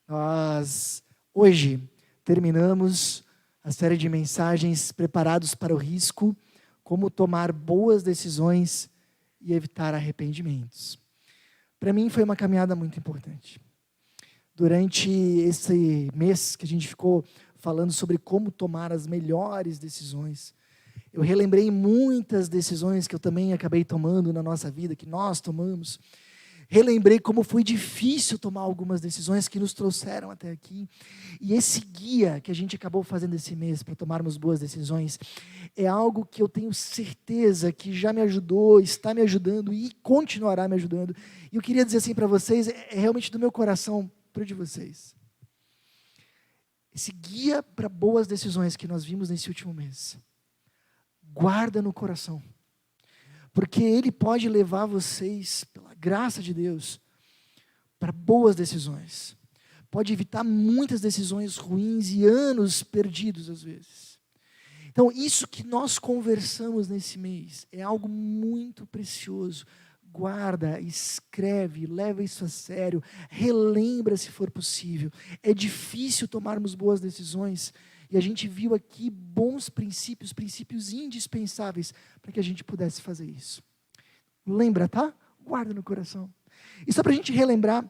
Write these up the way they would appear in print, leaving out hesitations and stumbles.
Nós, hoje, terminamos a série de mensagens Preparados para o Risco, como tomar boas decisões e evitar arrependimentos. Para mim foi uma caminhada muito importante. Durante esse mês que a gente ficou falando sobre como tomar as melhores decisões, eu relembrei muitas decisões que eu também acabei tomando na nossa vida, que nós tomamos. Relembrei como foi difícil tomar algumas decisões que nos trouxeram até aqui. E esse guia que a gente acabou fazendo esse mês para tomarmos boas decisões é algo que eu tenho certeza que já me ajudou, está me ajudando e continuará me ajudando. E eu queria dizer assim para vocês, é realmente do meu coração para o de vocês. Esse guia para boas decisões que nós vimos nesse último mês, guarda no coração. Porque ele pode levar vocês, pela graça de Deus, para boas decisões. Pode evitar muitas decisões ruins e anos perdidos às vezes. Então, isso que nós conversamos nesse mês é algo muito precioso. Guarda, escreve, leva isso a sério, relembra se for possível. É difícil tomarmos boas decisões. E a gente viu aqui bons princípios, princípios indispensáveis para que a gente pudesse fazer isso. Lembra, tá? Guarda no coração. E só para a gente relembrar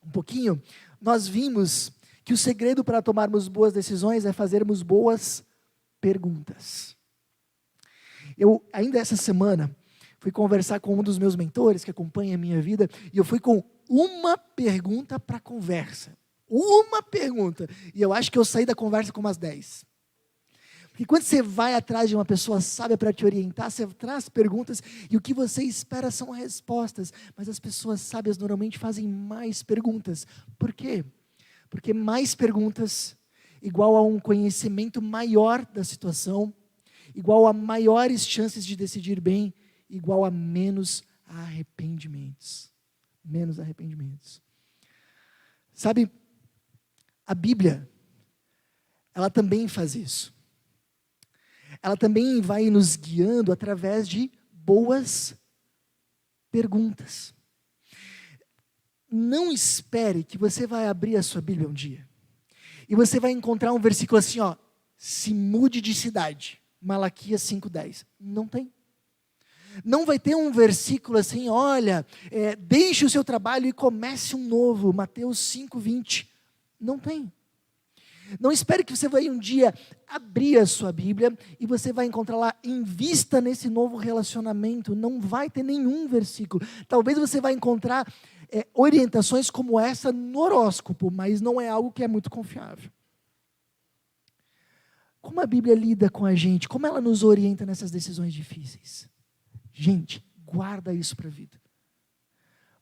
um pouquinho, nós vimos que o segredo para tomarmos boas decisões é fazermos boas perguntas. Eu, ainda essa semana, fui conversar com um dos meus mentores que acompanha a minha vida, e eu fui com uma pergunta para a conversa. Uma pergunta. E eu acho que eu saí da conversa com umas 10. Porque quando você vai atrás de uma pessoa sábia para te orientar, você traz perguntas e o que você espera são respostas. Mas as pessoas sábias normalmente fazem mais perguntas. Por quê? Porque mais perguntas igual a um conhecimento maior da situação, igual a maiores chances de decidir bem, igual a menos arrependimentos. Menos arrependimentos. Sabe, a Bíblia, ela também faz isso. Ela também vai nos guiando através de boas perguntas. Não espere que você vai abrir a sua Bíblia um dia e você vai encontrar um versículo assim, ó, se mude de cidade, Malaquias 5:10. Não tem. Não vai ter um versículo assim, olha, deixe o seu trabalho e comece um novo, Mateus 5:20. Não tem. Não espere que você vai um dia abrir a sua Bíblia e você vai encontrar lá, invista nesse novo relacionamento. Não vai ter nenhum versículo. Talvez você vai encontrar orientações como essa no horóscopo, mas não é algo que é muito confiável. Como a Bíblia lida com a gente? Como ela nos orienta nessas decisões difíceis? Gente, guarda isso para a vida.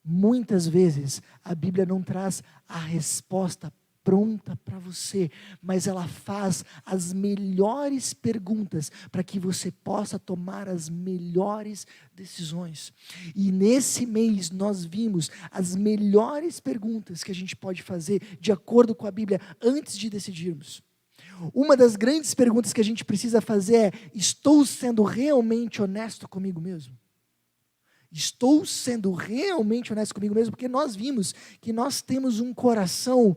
Muitas vezes a Bíblia não traz a resposta pronta para você, mas ela faz as melhores perguntas para que você possa tomar as melhores decisões. E nesse mês nós vimos as melhores perguntas que a gente pode fazer de acordo com a Bíblia antes de decidirmos. Uma das grandes perguntas que a gente precisa fazer é: estou sendo realmente honesto comigo mesmo? Estou sendo realmente honesto comigo mesmo? Porque nós vimos que nós temos um coração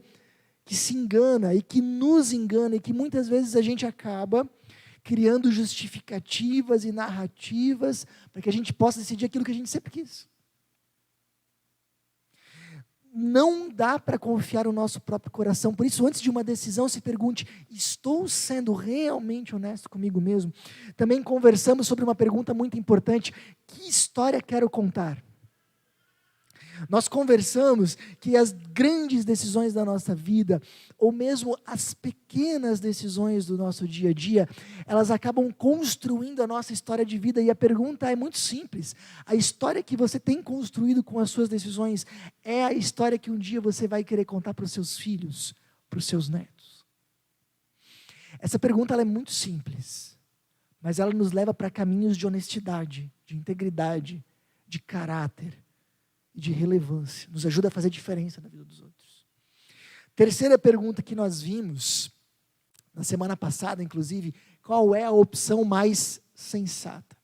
que se engana e que nos engana e que muitas vezes a gente acaba criando justificativas e narrativas para que a gente possa decidir aquilo que a gente sempre quis. Não dá para confiar no nosso próprio coração. Por isso, antes de uma decisão, se pergunte: estou sendo realmente honesto comigo mesmo? Também conversamos sobre uma pergunta muito importante: que história quero contar? Nós conversamos que as grandes decisões da nossa vida, ou mesmo as pequenas decisões do nosso dia a dia, elas acabam construindo a nossa história de vida. E a pergunta é muito simples: a história que você tem construído com as suas decisões é a história que um dia você vai querer contar para os seus filhos, para os seus netos? Essa pergunta ela é muito simples, mas ela nos leva para caminhos de honestidade, de integridade, de caráter e de relevância. Nos ajuda a fazer diferença na vida dos outros. Terceira pergunta que nós vimos, na semana passada, inclusive: qual é a opção mais sensata?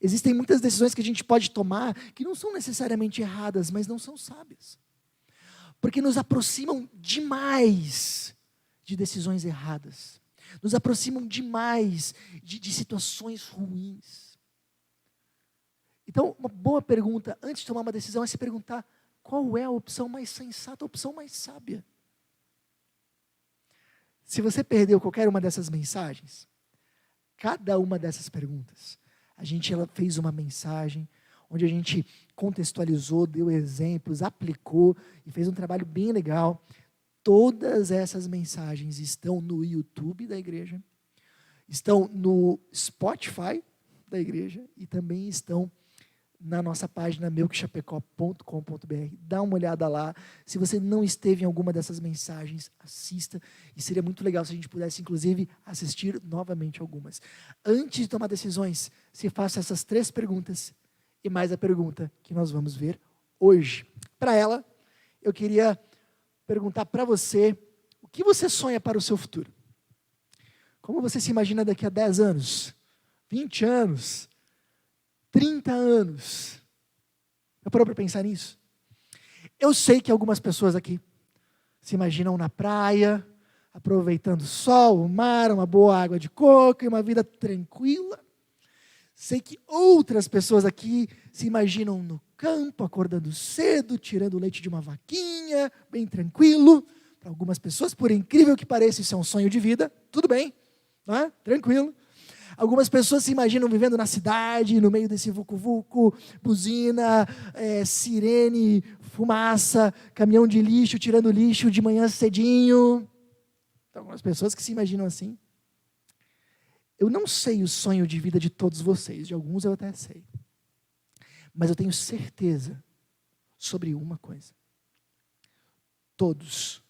Existem muitas decisões que a gente pode tomar que não são necessariamente erradas, mas não são sábias. porque nos aproximam demais de decisões erradas, nos aproximam demais de situações ruins. Então, uma boa pergunta antes de tomar uma decisão é se perguntar qual é a opção mais sensata, a opção mais sábia. Se você perdeu qualquer uma dessas mensagens, cada uma dessas perguntas, ela fez uma mensagem onde a gente contextualizou, deu exemplos, aplicou e fez um trabalho bem legal. Todas essas mensagens estão no YouTube da igreja, estão no Spotify da igreja e também estão na nossa página milkchapecó.com.br. Dá uma olhada lá. Se você não esteve em alguma dessas mensagens, assista. E seria muito legal se a gente pudesse, inclusive, assistir novamente algumas. Antes de tomar decisões, se faça essas 3 perguntas e mais a pergunta que nós vamos ver hoje. Para ela, eu queria perguntar para você, o que você sonha para o seu futuro? Como você se imagina daqui a 10 anos, 20 anos, 30 anos? Já parou para pensar nisso? Eu sei que algumas pessoas aqui se imaginam na praia, aproveitando o sol, o mar, uma boa água de coco e uma vida tranquila. Sei que outras pessoas aqui se imaginam no campo, acordando cedo, tirando o leite de uma vaquinha, bem tranquilo. Para algumas pessoas, por incrível que pareça, isso é um sonho de vida. Tudo bem, não é? Tranquilo. Algumas pessoas se imaginam vivendo na cidade, no meio desse vucu-vucu, buzina, sirene, fumaça, caminhão de lixo, tirando lixo de manhã cedinho. Então, algumas pessoas que se imaginam assim. Eu não sei o sonho de vida de todos vocês, de alguns eu até sei. Mas eu tenho certeza sobre uma coisa. Todos,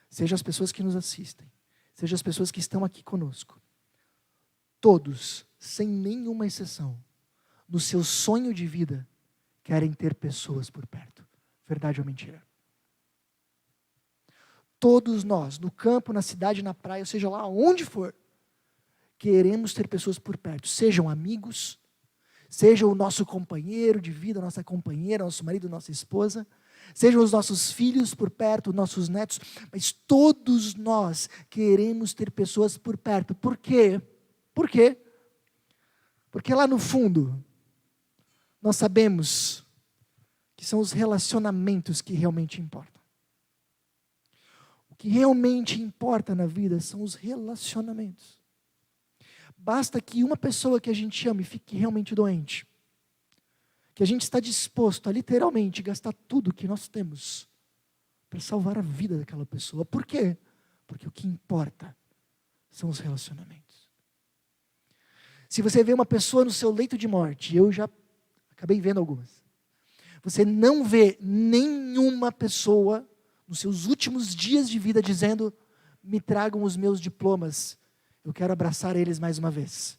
seja as pessoas que nos assistem, seja as pessoas que estão aqui conosco, todos, sem nenhuma exceção, no seu sonho de vida, querem ter pessoas por perto. Verdade ou mentira? Todos nós, no campo, na cidade, na praia, seja lá onde for, queremos ter pessoas por perto, sejam amigos, seja o nosso companheiro de vida, nossa companheira, nosso marido, nossa esposa, sejam os nossos filhos por perto, nossos netos, mas todos nós queremos ter pessoas por perto. Por quê? Por quê? Porque lá no fundo, nós sabemos que são os relacionamentos que realmente importam. O que realmente importa na vida são os relacionamentos. Basta que uma pessoa que a gente ama e fique realmente doente, que a gente está disposto a literalmente gastar tudo que nós temos para salvar a vida daquela pessoa. Por quê? Porque o que importa são os relacionamentos. Se você vê uma pessoa no seu leito de morte, eu já acabei vendo algumas, você não vê nenhuma pessoa nos seus últimos dias de vida dizendo: me tragam os meus diplomas, eu quero abraçar eles mais uma vez.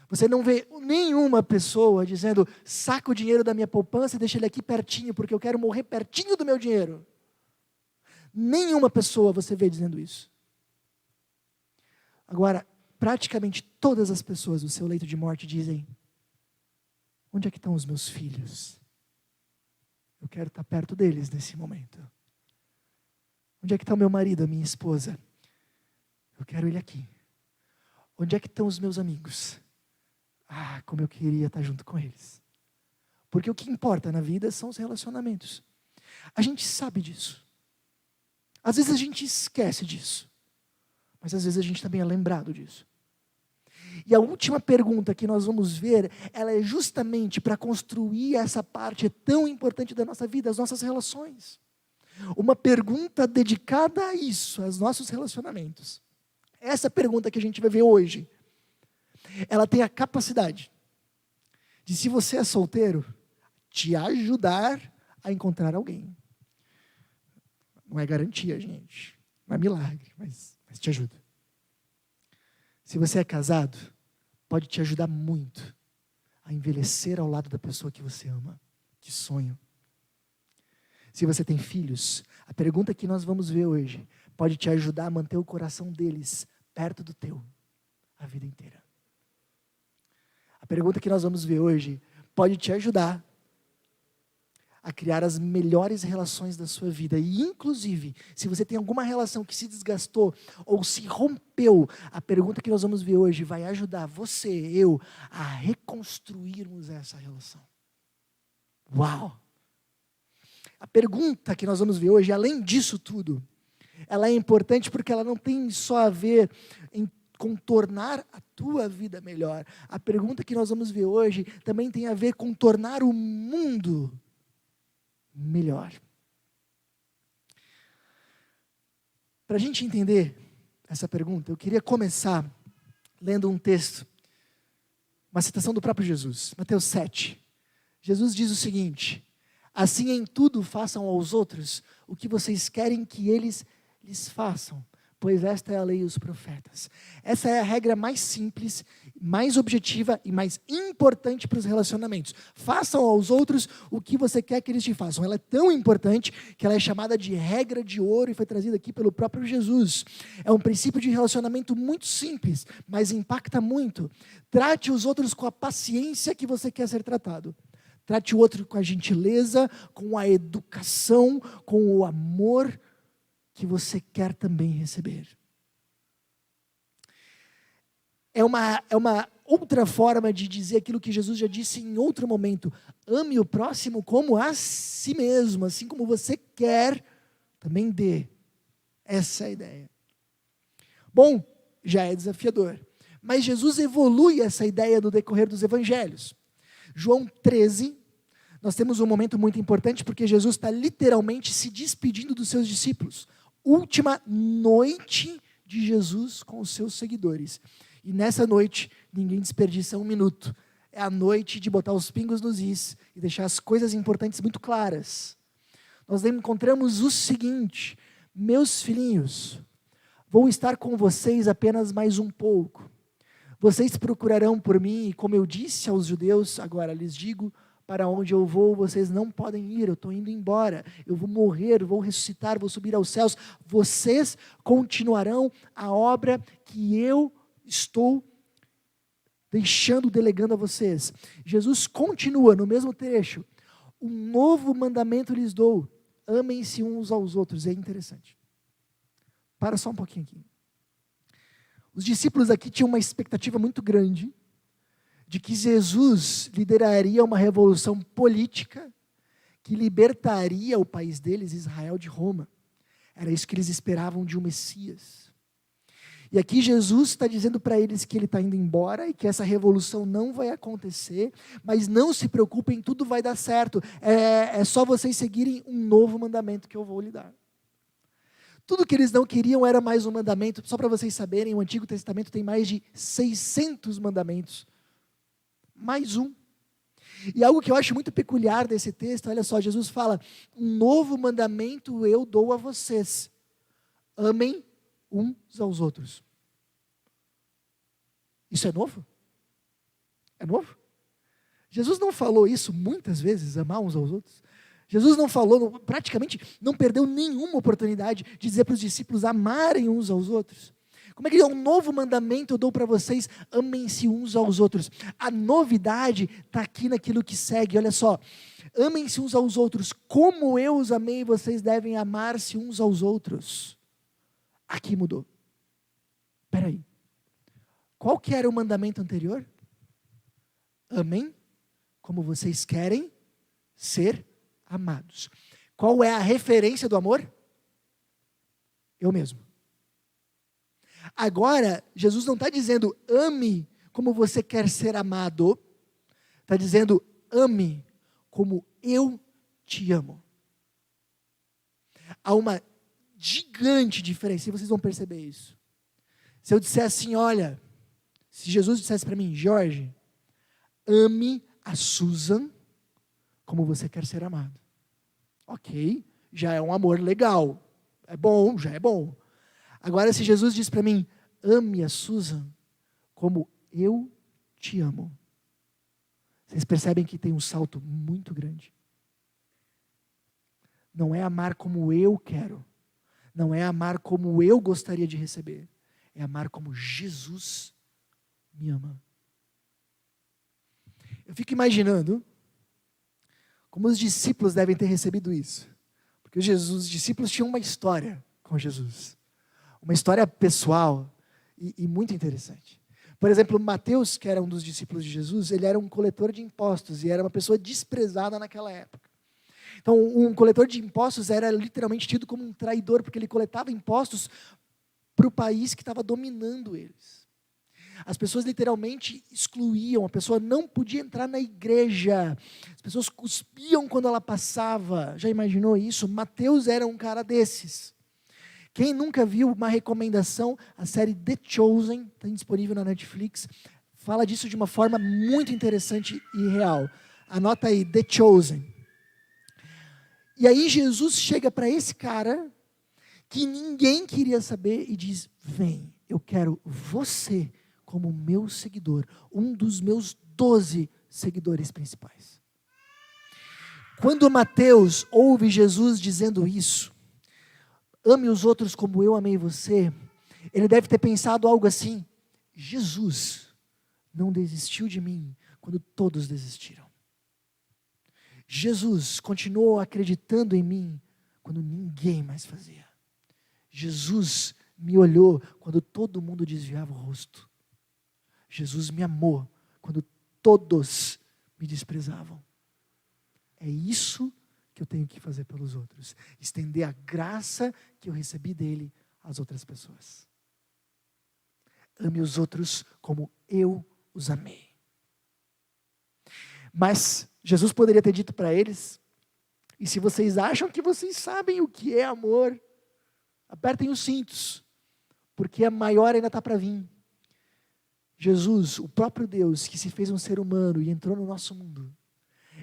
Você não vê nenhuma pessoa dizendo: saca o dinheiro da minha poupança e deixa ele aqui pertinho, porque eu quero morrer pertinho do meu dinheiro. Nenhuma pessoa você vê dizendo isso. Agora, praticamente todas as pessoas do seu leito de morte dizem: onde é que estão os meus filhos? Eu quero estar perto deles nesse momento. Onde é que está o meu marido, a minha esposa? Eu quero ele aqui. Onde é que estão os meus amigos? Ah, como eu queria estar junto com eles. Porque o que importa na vida são os relacionamentos. A gente sabe disso. Às vezes a gente esquece disso. Mas às vezes a gente também é lembrado disso. E a última pergunta que nós vamos ver, ela é justamente para construir essa parte tão importante da nossa vida, as nossas relações. Uma pergunta dedicada a isso, aos nossos relacionamentos. Essa pergunta que a gente vai ver hoje, ela tem a capacidade de, se você é solteiro, te ajudar a encontrar alguém. Não é garantia, gente. Não é milagre, mas te ajuda. Se você é casado, pode te ajudar muito a envelhecer ao lado da pessoa que você ama. Que sonho. Se você tem filhos, a pergunta que nós vamos ver hoje pode te ajudar a manter o coração deles perto do teu a vida inteira. A pergunta que nós vamos ver hoje pode te ajudar a criar as melhores relações da sua vida. E, inclusive, se você tem alguma relação que se desgastou ou se rompeu, a pergunta que nós vamos ver hoje vai ajudar você, eu, a reconstruirmos essa relação. Uau! A pergunta que nós vamos ver hoje, além disso tudo, ela é importante porque ela não tem só a ver em tornar a tua vida melhor. A pergunta que nós vamos ver hoje também tem a ver com tornar o mundo melhor. Para a gente entender essa pergunta, eu queria começar lendo um texto, uma citação do próprio Jesus, Mateus 7. Jesus diz o seguinte: assim em tudo façam aos outros o que vocês querem que eles lhes façam, pois esta é a lei e os profetas. Essa é a regra mais simples, mais objetiva e mais importante para os relacionamentos. Façam aos outros o que você quer que eles te façam. Ela é tão importante que ela é chamada de regra de ouro e foi trazida aqui pelo próprio Jesus. É um princípio de relacionamento muito simples, mas impacta muito. Trate os outros com a paciência que você quer ser tratado. Trate o outro com a gentileza, com a educação, com o amor que você quer também receber. É uma outra forma de dizer aquilo que Jesus já disse em outro momento. Ame o próximo como a si mesmo, assim como você quer, também dê. Essa é a ideia. Bom, já é desafiador. Mas Jesus evolui essa ideia no decorrer dos evangelhos. João 13, nós temos um momento muito importante porque Jesus está literalmente se despedindo dos seus discípulos. Última noite de Jesus com os seus seguidores. E nessa noite, ninguém desperdiça um minuto. É a noite de botar os pingos nos is e deixar as coisas importantes muito claras. Nós encontramos o seguinte: meus filhinhos, vou estar com vocês apenas mais um pouco. Vocês procurarão por mim, e como eu disse aos judeus, agora lhes digo, para onde eu vou, vocês não podem ir, eu estou indo embora, eu vou morrer, vou ressuscitar, vou subir aos céus, vocês continuarão a obra que eu estou delegando a vocês. Jesus continua no mesmo trecho: um novo mandamento lhes dou, amem-se uns aos outros. É interessante. Para só um pouquinho aqui. Os discípulos aqui tinham uma expectativa muito grande de que Jesus lideraria uma revolução política que libertaria o país deles, Israel, de Roma. Era isso que eles esperavam de um Messias. E aqui Jesus está dizendo para eles que ele está indo embora e que essa revolução não vai acontecer, mas não se preocupem, tudo vai dar certo. É só vocês seguirem um novo mandamento que eu vou lhe dar. Tudo que eles não queriam era mais um mandamento. Só para vocês saberem, o Antigo Testamento tem mais de 600 mandamentos. Mais um. E algo que eu acho muito peculiar desse texto, olha só, Jesus fala: um novo mandamento eu dou a vocês. Amem uns aos outros. Isso é novo? É novo? Jesus não falou isso muitas vezes, amar uns aos outros? Jesus não falou, praticamente não perdeu nenhuma oportunidade de dizer para os discípulos amarem uns aos outros. Como é que é um novo mandamento eu dou para vocês, amem-se uns aos outros. A novidade está aqui naquilo que segue, olha só. Amem-se uns aos outros, como eu os amei, vocês devem amar-se uns aos outros. Aqui mudou. Espera aí. Qual que era o mandamento anterior? Amem como vocês querem ser amados. Qual é a referência do amor? Eu mesmo. Agora, Jesus não está dizendo ame como você quer ser amado, está dizendo ame como eu te amo. Há uma gigante diferença, e vocês vão perceber isso. Se eu disser assim, olha, se Jesus dissesse para mim, Jorge, ame a Susan como você quer ser amado. Ok, já é um amor legal, é bom, já é bom. Agora, se Jesus diz para mim, ame a Susan como eu te amo. Vocês percebem que tem um salto muito grande. Não é amar como eu quero. Não é amar como eu gostaria de receber. É amar como Jesus me ama. Eu fico imaginando Como os discípulos devem ter recebido isso? Porque os discípulos tinham uma história com Jesus. Uma história pessoal e muito interessante. Por exemplo, Mateus, que era um dos discípulos de Jesus, ele era um coletor de impostos e era uma pessoa desprezada naquela época. Então, um coletor de impostos era literalmente tido como um traidor, porque ele coletava impostos para o país que estava dominando eles. As pessoas literalmente excluíam, a pessoa não podia entrar na igreja, as pessoas cuspiam quando ela passava. Já imaginou isso? Mateus era um cara desses. Quem nunca viu uma recomendação, a série The Chosen, está disponível na Netflix, fala disso de uma forma muito interessante e real. Anota aí, The Chosen. E aí Jesus chega para esse cara, que ninguém queria saber, e diz: vem, eu quero você como meu seguidor, um dos meus 12 seguidores principais. Quando Mateus ouve Jesus dizendo isso, ame os outros como eu amei você, ele deve ter pensado algo assim: Jesus não desistiu de mim quando todos desistiram. Jesus continuou acreditando em mim quando ninguém mais fazia. Jesus me olhou quando todo mundo desviava o rosto. Jesus me amou quando todos me desprezavam. É isso que eu tenho que fazer pelos outros. Estender a graça que eu recebi dele às outras pessoas. Ame os outros como eu os amei. Mas Jesus poderia ter dito para eles: e se vocês acham que vocês sabem o que é amor, apertem os cintos, porque a maior ainda está para vir. Jesus, o próprio Deus que se fez um ser humano e entrou no nosso mundo,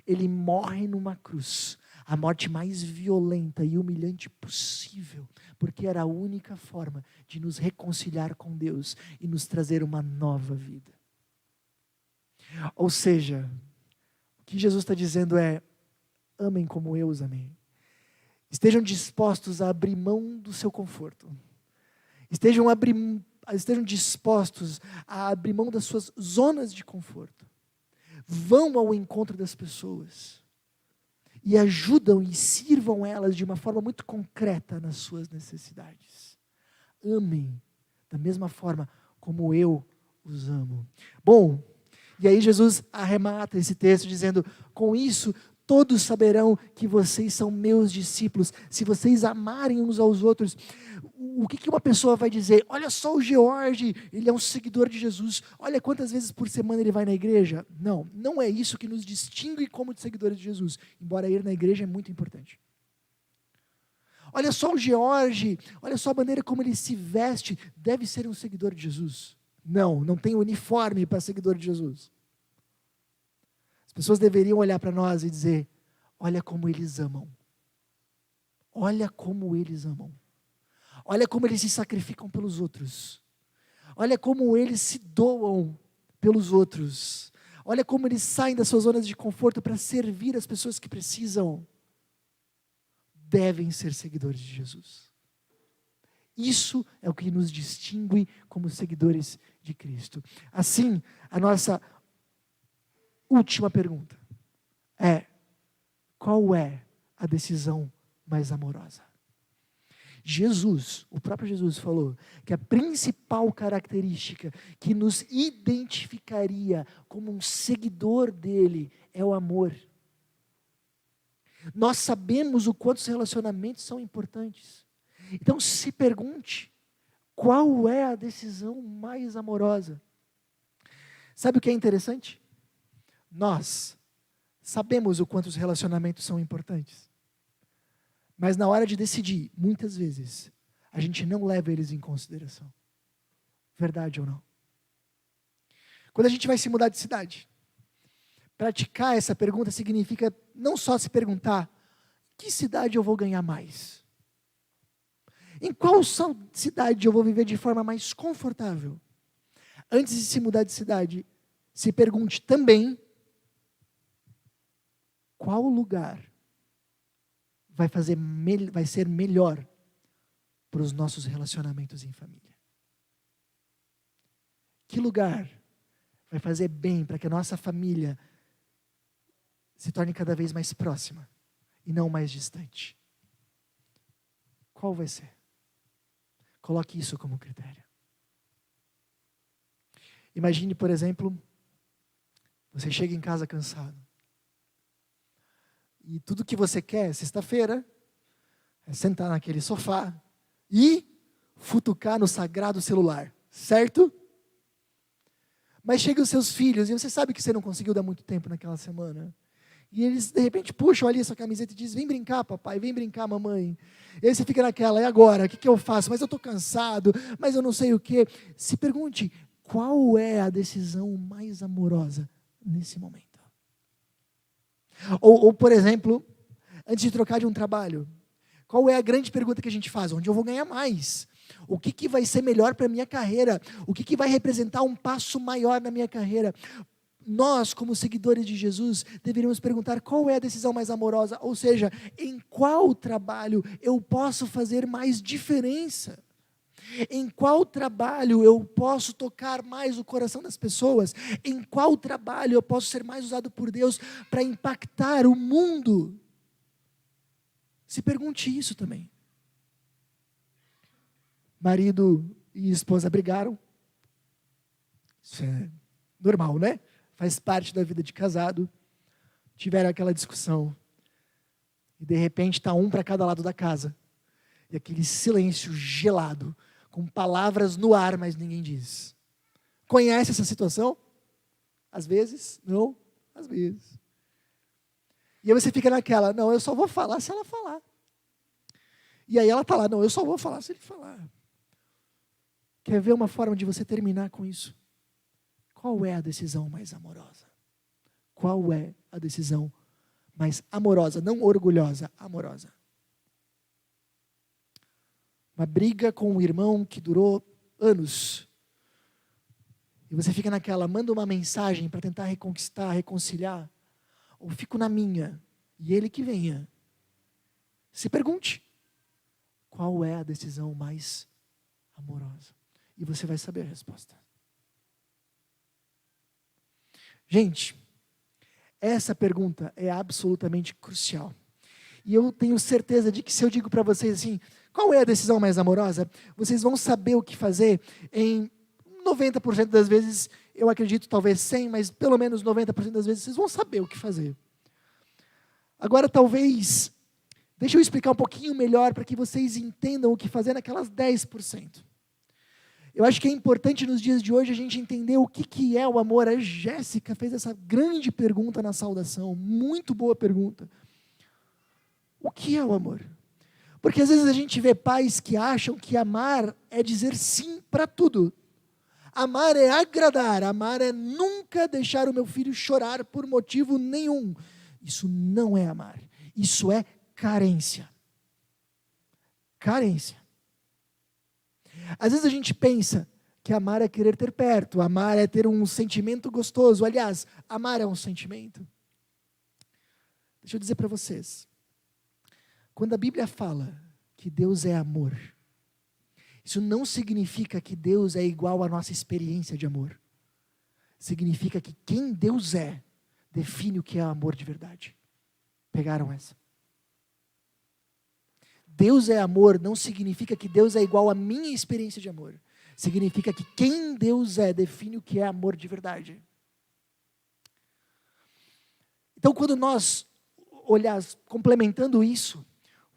ele morre numa cruz, a morte mais violenta e humilhante possível, porque era a única forma de nos reconciliar com Deus e nos trazer uma nova vida. Ou seja, o que Jesus está dizendo é: amem como eu os amei. Estejam dispostos a abrir mão do seu conforto. Estejam dispostos a abrir mão das suas zonas de conforto. Vão ao encontro das pessoas e ajudam e sirvam elas de uma forma muito concreta nas suas necessidades. Amem da mesma forma como eu os amo. Bom, e aí Jesus arremata esse texto dizendo: com isso todos saberão que vocês são meus discípulos, se vocês amarem uns aos outros. O que uma pessoa vai dizer? Olha só o George, ele é um seguidor de Jesus, olha quantas vezes por semana ele vai na igreja. Não, não é isso que nos distingue como seguidores de Jesus, embora ir na igreja é muito importante. Olha só o George, olha só a maneira como ele se veste, deve ser um seguidor de Jesus. Não, não tem uniforme para seguidor de Jesus. As pessoas deveriam olhar para nós e dizer: olha como eles amam. Olha como eles amam. Olha como eles se sacrificam pelos outros. Olha como eles se doam pelos outros. Olha como eles saem das suas zonas de conforto para servir as pessoas que precisam. Devem ser seguidores de Jesus. Isso é o que nos distingue como seguidores de Cristo. Assim, a nossa última pergunta é: qual é a decisão mais amorosa? Jesus, o próprio Jesus falou que a principal característica que nos identificaria como um seguidor dele é o amor. Nós sabemos o quanto os relacionamentos são importantes. Então se pergunte, qual é a decisão mais amorosa? Sabe o que é interessante? Nós sabemos o quanto os relacionamentos são importantes. Mas na hora de decidir, muitas vezes, a gente não leva eles em consideração. Verdade ou não? Quando a gente vai se mudar de cidade, praticar essa pergunta significa não só se perguntar: que cidade eu vou ganhar mais? Em qual cidade eu vou viver de forma mais confortável? Antes de se mudar de cidade, se pergunte também: qual lugar vai ser melhor para os nossos relacionamentos em família? Que lugar vai fazer bem para que a nossa família se torne cada vez mais próxima e não mais distante. Qual vai ser? Coloque isso como critério. Imagine, por exemplo, você chega em casa cansado. E tudo que você quer, sexta-feira, é sentar naquele sofá e futucar no sagrado celular, certo? Mas chegam os seus filhos e você sabe que você não conseguiu dar muito tempo naquela semana. E eles, de repente, puxam ali a sua camiseta e dizem, vem brincar, papai, vem brincar, mamãe. E aí você fica naquela, e agora? O que eu faço? Mas eu estou cansado, mas eu não sei o quê. Se pergunte, qual é a decisão mais amorosa nesse momento? Ou, por exemplo, antes de trocar de um trabalho, qual é a grande pergunta que a gente faz? Onde eu vou ganhar mais? O que vai ser melhor para a minha carreira? O que vai representar um passo maior na minha carreira? Nós, como seguidores de Jesus, deveríamos perguntar qual é a decisão mais amorosa, ou seja, em qual trabalho eu posso fazer mais diferença? Em qual trabalho eu posso tocar mais o coração das pessoas? Em qual trabalho eu posso ser mais usado por Deus para impactar o mundo? Se pergunte isso também. Marido e esposa brigaram. Isso é normal, né? Faz parte da vida de casado. Tiveram aquela discussão. E de repente está um para cada lado da casa. E aquele silêncio gelado, com palavras no ar, mas ninguém diz. Conhece essa situação? Às vezes, não, às vezes. E aí você fica naquela, não, eu só vou falar se ela falar. E aí ela está lá, não, eu só vou falar se ele falar. Quer ver uma forma de você terminar com isso? Qual é a decisão mais amorosa? Qual é a decisão mais amorosa? Não orgulhosa, amorosa. Uma briga com um irmão que durou anos. E você fica naquela, manda uma mensagem para tentar reconquistar, reconciliar. Ou fico na minha, e ele que venha. Se pergunte, qual é a decisão mais amorosa? E você vai saber a resposta. Gente, essa pergunta é absolutamente crucial. E eu tenho certeza de que se eu digo para vocês assim, qual é a decisão mais amorosa? Vocês vão saber o que fazer em 90% das vezes, eu acredito talvez 100, mas pelo menos 90% das vezes vocês vão saber o que fazer. Agora talvez, deixa eu explicar um pouquinho melhor para que vocês entendam o que fazer naquelas 10%. Eu acho que é importante nos dias de hoje a gente entender o que é o amor. A Jéssica fez essa grande pergunta na saudação, muito boa pergunta. O que é o amor? Porque às vezes a gente vê pais que acham que amar é dizer sim para tudo. Amar é agradar, amar é nunca deixar o meu filho chorar por motivo nenhum. Isso não é amar, isso é carência. Carência. Às vezes a gente pensa que amar é querer ter perto, amar é ter um sentimento gostoso. Aliás, amar é um sentimento. Deixa eu dizer para vocês. Quando a Bíblia fala que Deus é amor, isso não significa que Deus é igual à nossa experiência de amor. Significa que quem Deus é, define o que é amor de verdade. Pegaram essa? Deus é amor não significa que Deus é igual à minha experiência de amor. Significa que quem Deus é, define o que é amor de verdade. Então, quando nós olhamos, complementando isso,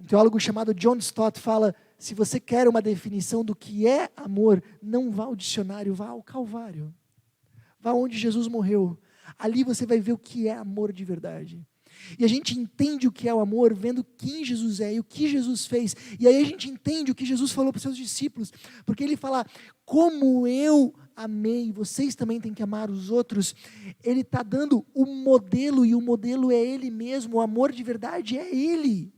um teólogo chamado John Stott fala, se você quer uma definição do que é amor, não vá ao dicionário, vá ao Calvário. Vá onde Jesus morreu. Ali você vai ver o que é amor de verdade. E a gente entende o que é o amor vendo quem Jesus é e o que Jesus fez. E aí a gente entende o que Jesus falou para os seus discípulos. Porque ele fala, como eu amei, vocês também têm que amar os outros. Ele está dando o modelo, e o modelo é Ele mesmo. O amor de verdade é Ele.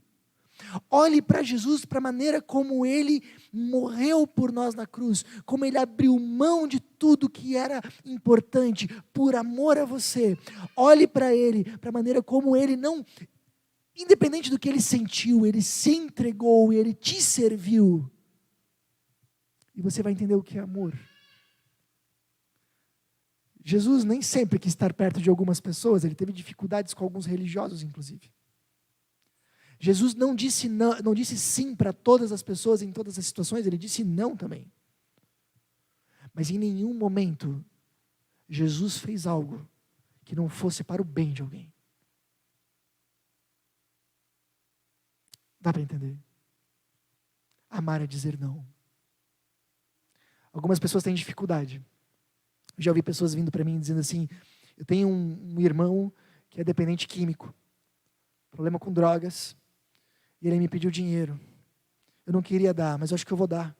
Olhe para Jesus, para a maneira como Ele morreu por nós na cruz, como Ele abriu mão de tudo que era importante, por amor a você. Olhe para Ele, para a maneira como Ele não, independente do que Ele sentiu, Ele se entregou, Ele te serviu. E você vai entender o que é amor. Jesus nem sempre quis estar perto de algumas pessoas, ele teve dificuldades com alguns religiosos, inclusive. Jesus não disse, não disse sim para todas as pessoas em todas as situações, ele disse não também. Mas em nenhum momento, Jesus fez algo que não fosse para o bem de alguém. Dá para entender? Amar é dizer não. Algumas pessoas têm dificuldade. Já ouvi pessoas vindo para mim dizendo assim, eu tenho um irmão que é dependente químico, problema com drogas, e ele me pediu dinheiro. Eu não queria dar, mas eu acho que eu vou dar.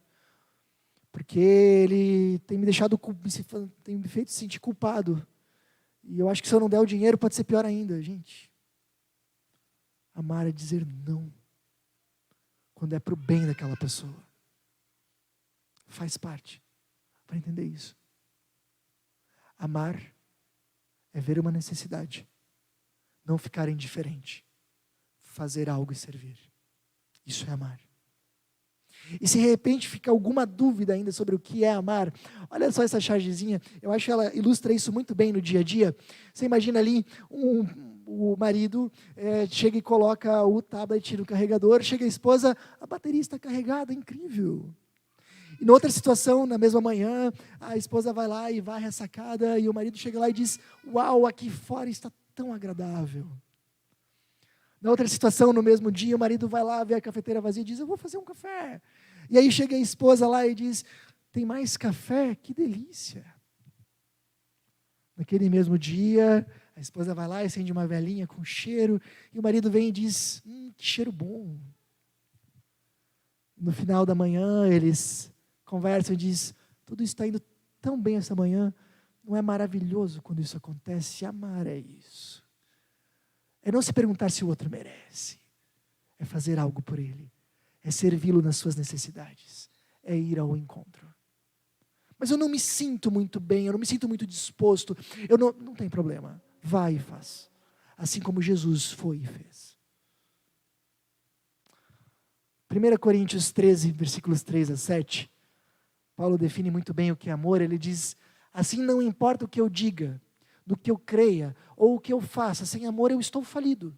Porque ele tem me deixado, tem me feito sentir culpado. E eu acho que se eu não der o dinheiro pode ser pior ainda, gente. Amar é dizer não. Quando é para o bem daquela pessoa. Faz parte. Para entender isso. Amar é ver uma necessidade. Não ficar indiferente. Fazer algo e servir. Isso é amar. E se de repente fica alguma dúvida ainda sobre o que é amar, olha só essa chargezinha, eu acho que ela ilustra isso muito bem no dia a dia. Você imagina ali, o marido chega e coloca o tablet no carregador, chega a esposa, a bateria está carregada, incrível. E na outra situação, na mesma manhã, a esposa vai lá e varre a sacada, e o marido chega lá e diz, uau, aqui fora está tão agradável. Na outra situação, no mesmo dia, o marido vai lá, vê a cafeteira vazia e diz, eu vou fazer um café. E aí chega a esposa lá e diz, tem mais café? Que delícia. Naquele mesmo dia, a esposa vai lá e acende uma velinha com cheiro, e o marido vem e diz, que cheiro bom. No final da manhã, eles conversam e dizem, tudo está indo tão bem essa manhã, não é maravilhoso quando isso acontece? Amar é isso. É não se perguntar se o outro merece. É fazer algo por ele. É servi-lo nas suas necessidades. É ir ao encontro. Mas eu não me sinto muito bem, eu não me sinto muito disposto. Não tem problema. Vai e faz. Assim como Jesus foi e fez. 1 Coríntios 13, versículos 3 a 7. Paulo define muito bem o que é amor. Ele diz, assim não importa o que eu diga, do que eu creia, ou o que eu faça, sem amor eu estou falido.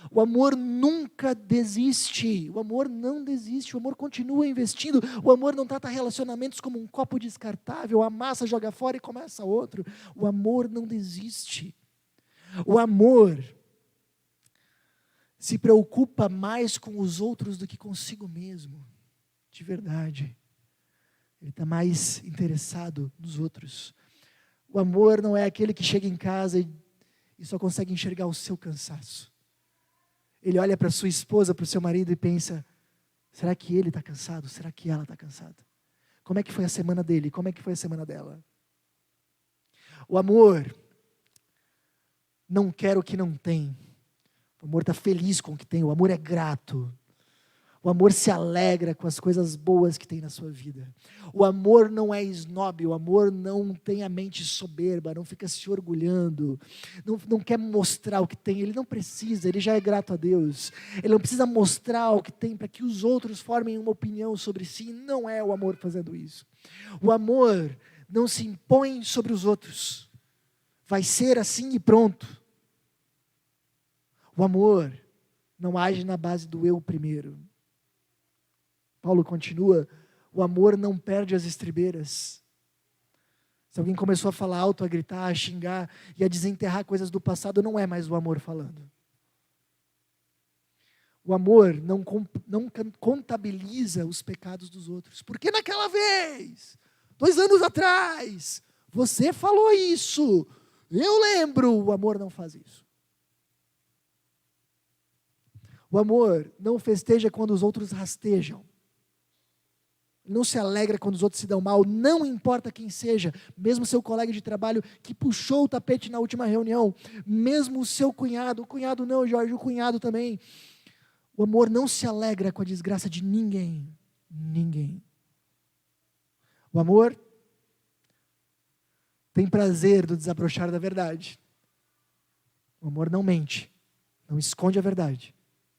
O amor nunca desiste, o amor não desiste, o amor continua investindo, o amor não trata relacionamentos como um copo descartável, amassa, joga fora e começa outro. O amor não desiste. O amor se preocupa mais com os outros do que consigo mesmo, de verdade. Ele está mais interessado nos outros. O amor não é aquele que chega em casa e só consegue enxergar o seu cansaço. Ele olha para sua esposa, para o seu marido e pensa, será que ele está cansado? Será que ela está cansada? Como é que foi a semana dele? Como é que foi a semana dela? O amor não quer o que não tem. O amor está feliz com o que tem. O amor é grato. O amor se alegra com as coisas boas que tem na sua vida. O amor não é esnobe, o amor não tem a mente soberba, não fica se orgulhando, não quer mostrar o que tem, ele não precisa, ele já é grato a Deus. Ele não precisa mostrar o que tem para que os outros formem uma opinião sobre si, não é o amor fazendo isso. O amor não se impõe sobre os outros, vai ser assim e pronto. O amor não age na base do eu primeiro. Paulo continua, o amor não perde as estribeiras. Se alguém começou a falar alto, a gritar, a xingar e a desenterrar coisas do passado, não é mais o amor falando. O amor não contabiliza os pecados dos outros. Porque naquela vez, 2 anos atrás, você falou isso, eu lembro. O amor não faz isso. O amor não festeja quando os outros rastejam. Não se alegra quando os outros se dão mal, não importa quem seja, mesmo seu colega de trabalho que puxou o tapete na última reunião, mesmo o seu cunhado, o cunhado não, Jorge, o cunhado também. O amor não se alegra com a desgraça de ninguém, ninguém. O amor tem prazer do desabrochar da verdade. O amor não mente, não esconde a verdade,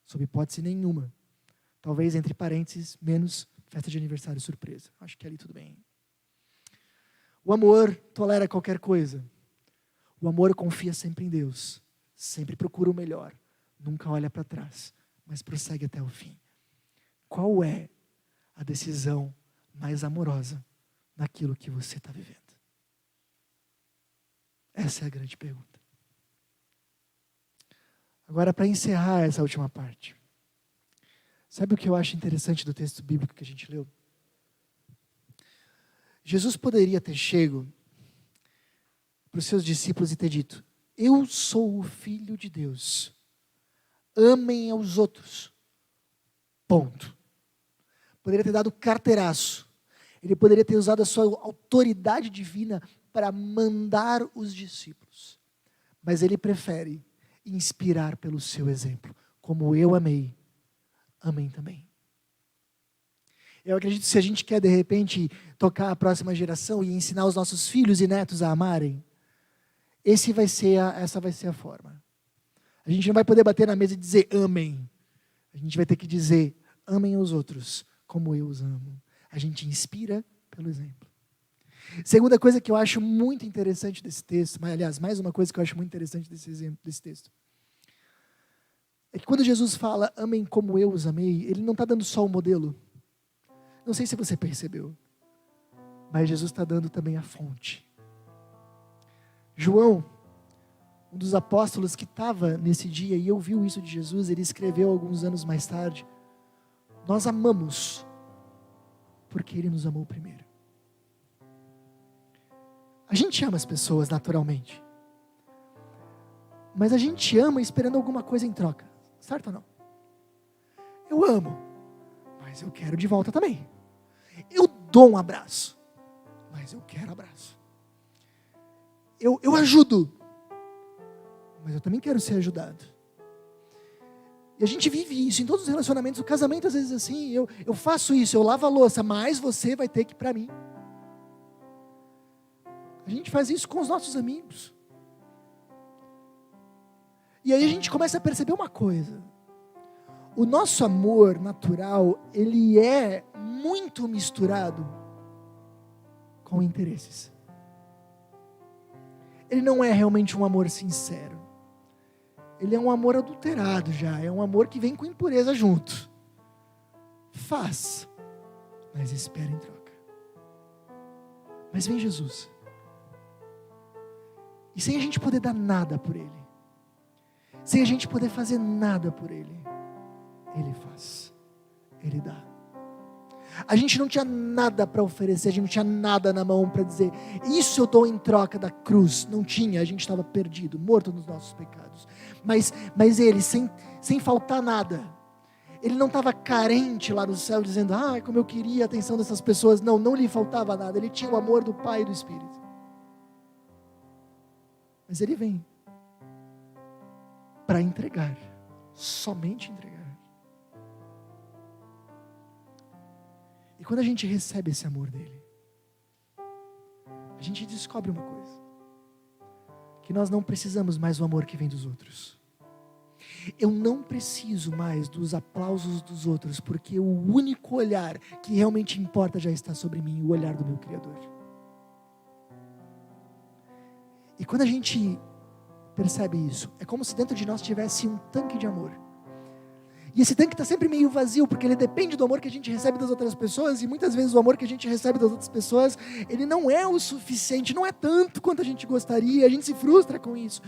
sob hipótese nenhuma. Talvez entre parênteses, menos festa de aniversário surpresa. Acho que ali tudo bem. O amor tolera qualquer coisa. O amor confia sempre em Deus, sempre procura o melhor, nunca olha para trás, mas prossegue até o fim. Qual é a decisão mais amorosa naquilo que você está vivendo? Essa é a grande pergunta. Agora, para encerrar essa última parte, sabe o que eu acho interessante do texto bíblico que a gente leu? Jesus poderia ter chego para os seus discípulos e ter dito: eu sou o Filho de Deus, amem aos outros, ponto. Poderia ter dado carteiraço, ele poderia ter usado a sua autoridade divina para mandar os discípulos, mas ele prefere inspirar pelo seu exemplo. Como eu amei, amém também. Eu acredito que se a gente quer de repente tocar a próxima geração e ensinar os nossos filhos e netos a amarem, essa vai ser a forma. A gente não vai poder bater na mesa e dizer amém. A gente vai ter que dizer amem os outros como eu os amo. A gente inspira pelo exemplo. Segunda coisa que eu acho muito interessante desse texto, aliás, mais uma coisa que eu acho muito interessante desse texto, é que quando Jesus fala amem como eu os amei, ele não está dando só o modelo. Não sei se você percebeu, mas Jesus está dando também a fonte. João, um dos apóstolos que estava nesse dia e ouviu isso de Jesus, ele escreveu alguns anos mais tarde: nós amamos porque ele nos amou primeiro. A gente ama as pessoas naturalmente, mas a gente ama esperando alguma coisa em troca, certo ou não? Eu amo, mas eu quero de volta também. Eu dou um abraço, mas eu quero abraço. Eu ajudo, mas eu também quero ser ajudado. E a gente vive isso em todos os relacionamentos. O casamento às vezes é assim, eu faço isso, eu lavo a louça, mas você vai ter que ir para mim. A gente faz isso com os nossos amigos. E aí a gente começa a perceber uma coisa. O nosso amor natural, ele é muito misturado com interesses. Ele não é realmente um amor sincero. Ele é um amor adulterado já. É um amor que vem com impureza junto. Faz, mas espera em troca. Mas vem Jesus. E sem a gente poder dar nada por Ele, sem a gente poder fazer nada por Ele, Ele faz, Ele dá. A gente não tinha nada para oferecer, a gente não tinha nada na mão para dizer, isso eu dou em troca da cruz. Não tinha, a gente estava perdido, morto nos nossos pecados. Mas Ele, sem faltar nada, Ele não estava carente lá no céu, dizendo, como eu queria a atenção dessas pessoas. Não lhe faltava nada, Ele tinha o amor do Pai e do Espírito. Mas Ele vem para entregar, somente entregar. E quando a gente recebe esse amor dele, a gente descobre uma coisa: que nós não precisamos mais do amor que vem dos outros. Eu não preciso mais dos aplausos dos outros, porque o único olhar que realmente importa já está sobre mim, o olhar do meu Criador. E quando a gente percebe isso, é como se dentro de nós tivesse um tanque de amor. E esse tanque está sempre meio vazio, porque ele depende do amor que a gente recebe das outras pessoas, e muitas vezes o amor que a gente recebe das outras pessoas, ele não é o suficiente, não é tanto quanto a gente gostaria, a gente se frustra com isso.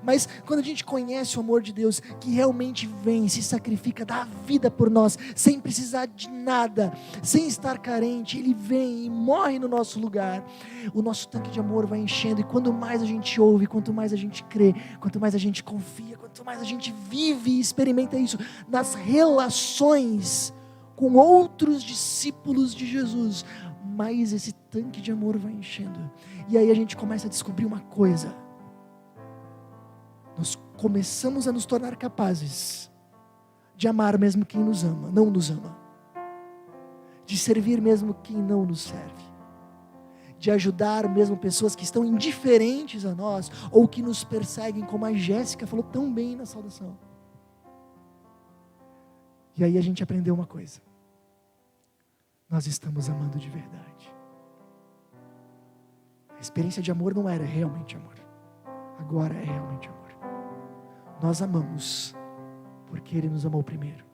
Mas quando a gente conhece o amor de Deus, que realmente vem, se sacrifica, dá a vida por nós, sem precisar de nada, sem estar carente, Ele vem e morre no nosso lugar, o nosso tanque de amor vai enchendo, e quanto mais a gente ouve, quanto mais a gente crê, quanto mais a gente confia, quanto mais a gente vive e experimenta isso nas relações com outros discípulos de Jesus, mais esse tanque de amor vai enchendo. E aí a gente começa a descobrir uma coisa: nós começamos a nos tornar capazes de amar mesmo quem nos ama, não nos ama, de servir mesmo quem não nos serve, de ajudar mesmo pessoas que estão indiferentes a nós, ou que nos perseguem, como a Jéssica falou tão bem na saudação. E aí a gente aprendeu uma coisa: nós estamos amando de verdade. A experiência de amor não era realmente amor. agora é realmente amor. Nós amamos porque Ele nos amou primeiro.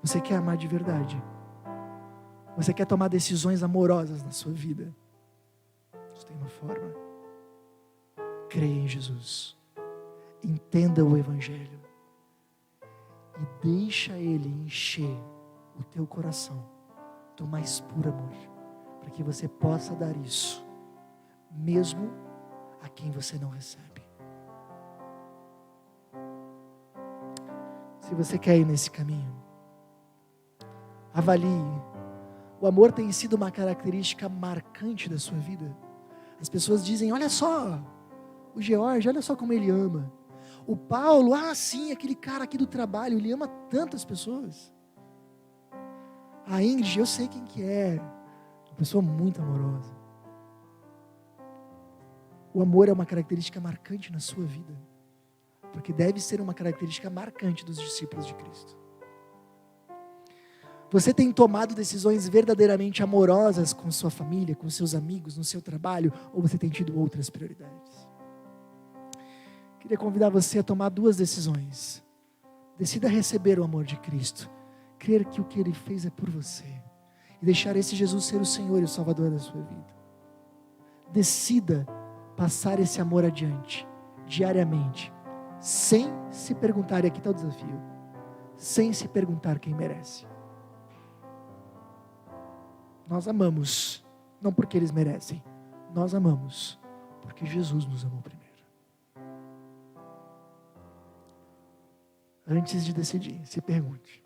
Você quer amar de verdade? Você quer tomar decisões amorosas na sua vida? Isso tem uma forma. Creia em Jesus. Entenda o Evangelho. E deixa Ele encher o teu coração do mais puro amor, para que você possa dar isso, mesmo a quem você não recebe. Se você quer ir nesse caminho, avalie. O amor tem sido uma característica marcante da sua vida. As pessoas dizem, olha só, o George, olha só como ele ama. O Paulo, sim, aquele cara aqui do trabalho, ele ama tantas pessoas. A Ingrid, eu sei quem que é, uma pessoa muito amorosa. O amor é uma característica marcante na sua vida, porque deve ser uma característica marcante dos discípulos de Cristo. Você tem tomado decisões verdadeiramente amorosas com sua família, com seus amigos, no seu trabalho, ou você tem tido outras prioridades? Queria convidar você a tomar 2 decisões. Decida receber o amor de Cristo, crer que o que Ele fez é por você, e deixar esse Jesus ser o Senhor e o Salvador da sua vida. Decida passar esse amor adiante, diariamente, sem se perguntar, e aqui está o desafio, sem se perguntar quem merece. Nós amamos, não porque eles merecem, nós amamos porque Jesus nos amou primeiro. Antes de decidir, se pergunte,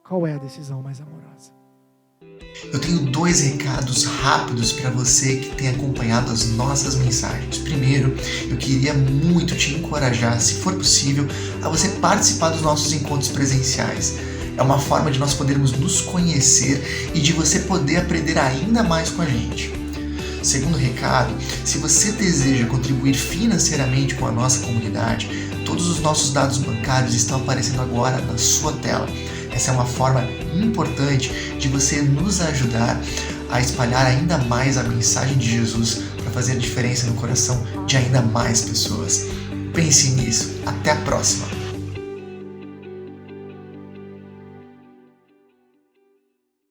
qual é a decisão mais amorosa? Eu tenho 2 recados rápidos para você que tem acompanhado as nossas mensagens. Primeiro, eu queria muito te encorajar, se for possível, a você participar dos nossos encontros presenciais. É uma forma de nós podermos nos conhecer e de você poder aprender ainda mais com a gente. Segundo recado, se você deseja contribuir financeiramente com a nossa comunidade, todos os nossos dados bancários estão aparecendo agora na sua tela. Essa é uma forma importante de você nos ajudar a espalhar ainda mais a mensagem de Jesus para fazer a diferença no coração de ainda mais pessoas. Pense nisso. Até a próxima!